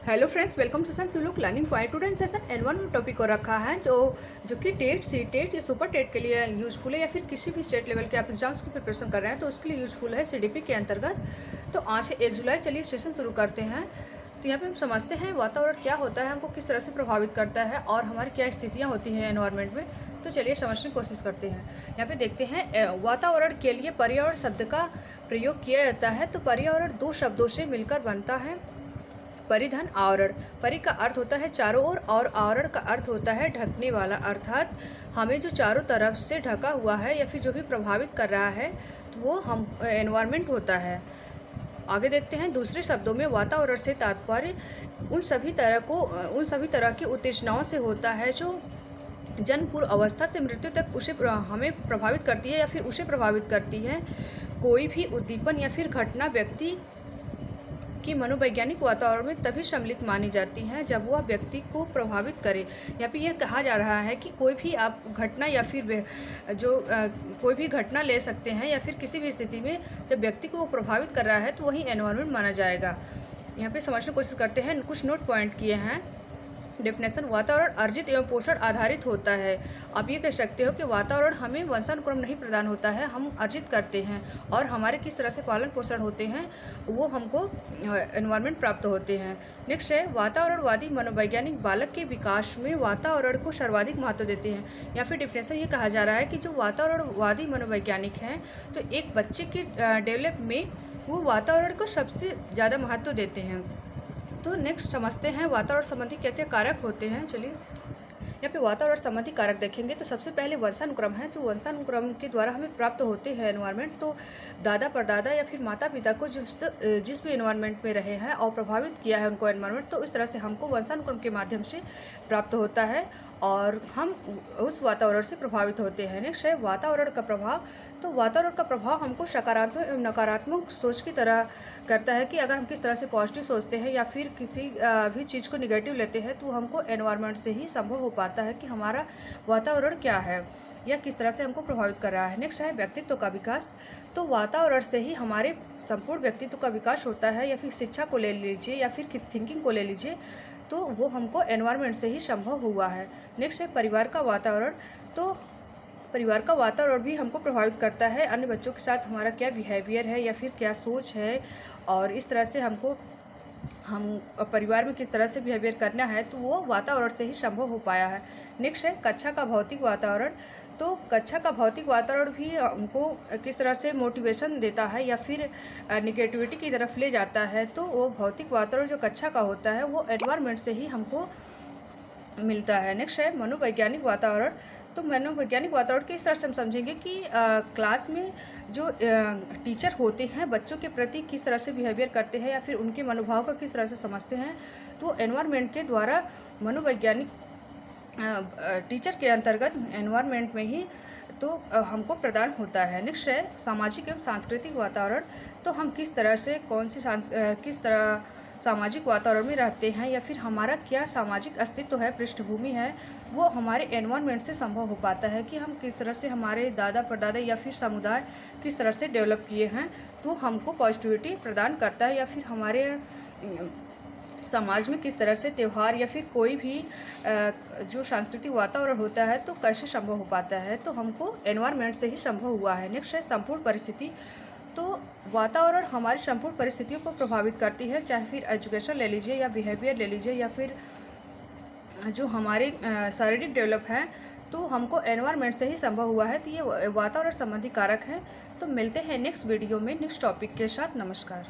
Hello friends, welcome to session look learning point. Today session environment topic को रखा है जो कि टेट सी टेट या सुपर टेट के लिए यूजफुल है, या फिर किसी भी स्टेट लेवल के आप एग्जाम्स की प्रिपरेशन कर रहे हैं तो उसके लिए यूजफुल है सीडीपी के अंतर्गत। तो आज से 1 जुलाई, चलिए सेशन शुरू करते हैं। तो यहाँ पे हम समझते हैं वातावरण क्या होता है, हमको किस तरह से प्रभावित करता है और हमारी क्या स्थितियाँ होती हैं एनवायरमेंट में। तो चलिए समझने की कोशिश करते हैं। यहाँ पे देखते हैं वातावरण के लिए पर्यावरण शब्द का प्रयोग किया जाता है। तो पर्यावरण 2 शब्दों से मिलकर बनता है। परिधन आवरण, परि का अर्थ होता है चारों ओर और आवरण का अर्थ होता है ढकने वाला, अर्थात हमें जो चारों तरफ से ढका हुआ है या फिर जो भी प्रभावित कर रहा है तो वो हम एनवायरनमेंट होता है। आगे देखते हैं, दूसरे शब्दों में वातावरण से तात्पर्य उन सभी तरह की उत्तेजनाओं से होता है जो जन्म पूर्व अवस्था से मृत्यु तक हमें प्रभावित करती है या फिर उसे प्रभावित करती है। कोई भी उद्दीपन या फिर घटना व्यक्ति कि मनोवैज्ञानिक वातावरण में तभी सम्मिलित मानी जाती है जब वह व्यक्ति को प्रभावित करे। यहाँ पे यह कहा जा रहा है कि कोई भी आप घटना या फिर कोई भी घटना ले सकते हैं या फिर किसी भी स्थिति में जब व्यक्ति को प्रभावित कर रहा है तो वही एनवायरनमेंट माना जाएगा। यहाँ पे समझने की कोशिश करते हैं, कुछ नोट पॉइंट किए हैं। डेफिनेशन, वातावरण अर्जित एवं पोषण आधारित होता है। आप ये कह सकते हो कि वातावरण हमें वंशानुक्रम नहीं प्रदान होता है, हम अर्जित करते हैं और हमारे किस तरह से पालन पोषण होते हैं वो हमको एनवायरनमेंट प्राप्त होते हैं। नेक्स्ट है, वातावरणवादी मनोवैज्ञानिक बालक के विकास में वातावरण को सर्वाधिक महत्व देते हैं। या फिर डेफिनेशन ये कहा जा रहा है कि जो वातावरणवादी मनोवैज्ञानिक हैं तो एक बच्चे के डेवलप में वो वातावरण को सबसे ज़्यादा महत्व देते हैं। तो नेक्स्ट समझते हैं वातावरण संबंधी क्या क्या कारक होते हैं। चलिए यहाँ पे वातावरण संबंधी कारक देखेंगे तो सबसे पहले वंशानुक्रम है, जो वंशानुक्रम के द्वारा हमें प्राप्त होते हैं एनवायरनमेंट। तो दादा परदादा या फिर माता पिता को जिस भी एनवायरनमेंट में रहे हैं और प्रभावित किया है उनको एनवायरनमेंट, तो इस तरह से हमको वंशानुक्रम के माध्यम से प्राप्त होता है और हम उस वातावरण से प्रभावित होते हैं। नेक्स्ट है वातावरण का प्रभाव। तो वातावरण का प्रभाव हमको सकारात्मक एवं नकारात्मक सोच की तरह करता है कि अगर हम किस तरह से पॉजिटिव सोचते हैं या फिर किसी भी चीज़ को निगेटिव लेते हैं तो हमको एनवायरनमेंट से ही संभव हो पाता है कि हमारा वातावरण क्या है या किस तरह से हमको प्रभावित कर रहा है। नेक्स्ट है व्यक्तित्व का विकास। तो वातावरण से ही हमारे संपूर्ण व्यक्तित्व का विकास होता है, या फिर शिक्षा को ले लीजिए या फिर थिंकिंग को ले लीजिए, तो वो हमको एनवायरनमेंट से ही संभव हुआ है। नेक्स्ट है परिवार का वातावरण। तो परिवार का वातावरण भी हमको प्रभावित करता है, अन्य बच्चों के साथ हमारा क्या बिहेवियर है या फिर क्या सोच है, और इस तरह से हम परिवार में किस तरह से बिहेवियर करना है तो वो वातावरण से ही संभव हो पाया है। नेक्स्ट है कक्षा का भौतिक वातावरण। तो कक्षा का भौतिक वातावरण भी हमको किस तरह से मोटिवेशन देता है या फिर निगेटिविटी की तरफ ले जाता है, तो वो भौतिक वातावरण जो कक्षा का होता है वो एनवायरनमेंट से ही हमको मिलता है। नेक्स्ट है मनोवैज्ञानिक वातावरण। तो मनोवैज्ञानिक वातावरण के इस तरह से हम समझेंगे कि क्लास में जो टीचर होते हैं बच्चों के प्रति किस तरह से बिहेवियर करते हैं या फिर उनके मनोभाव का किस तरह से समझते हैं, तो एनवायरनमेंट के द्वारा मनोवैज्ञानिक टीचर के अंतर्गत एनवायरनमेंट में ही तो हमको प्रदान होता है। नेक्स्ट है सामाजिक एवं सांस्कृतिक वातावरण। तो हम किस तरह से किस तरह सामाजिक वातावरण में रहते हैं या फिर हमारा क्या सामाजिक अस्तित्व है, पृष्ठभूमि है, वो हमारे एनवायरनमेंट से संभव हो पाता है कि हम किस तरह से हमारे दादा परदादा या फिर समुदाय किस तरह से डेवलप किए हैं, तो हमको पॉजिटिविटी प्रदान करता है। या फिर हमारे समाज में किस तरह से त्यौहार या फिर कोई भी जो सांस्कृतिक वातावरण होता है तो कैसे संभव हो पाता है, तो हमको एनवायरनमेंट से ही संभव हुआ है। नेक्स्ट है संपूर्ण परिस्थिति। तो वातावरण हमारी संपूर्ण परिस्थितियों को प्रभावित करती है, चाहे फिर एजुकेशन ले लीजिए या बिहेवियर ले लीजिए या फिर जो हमारे शारीरिक डेवलप है, तो हमको एनवायरनमेंट से ही संभव हुआ है। तो ये वातावरण संबंधी कारक हैं। तो मिलते हैं नेक्स्ट वीडियो में नेक्स्ट टॉपिक के साथ। नमस्कार।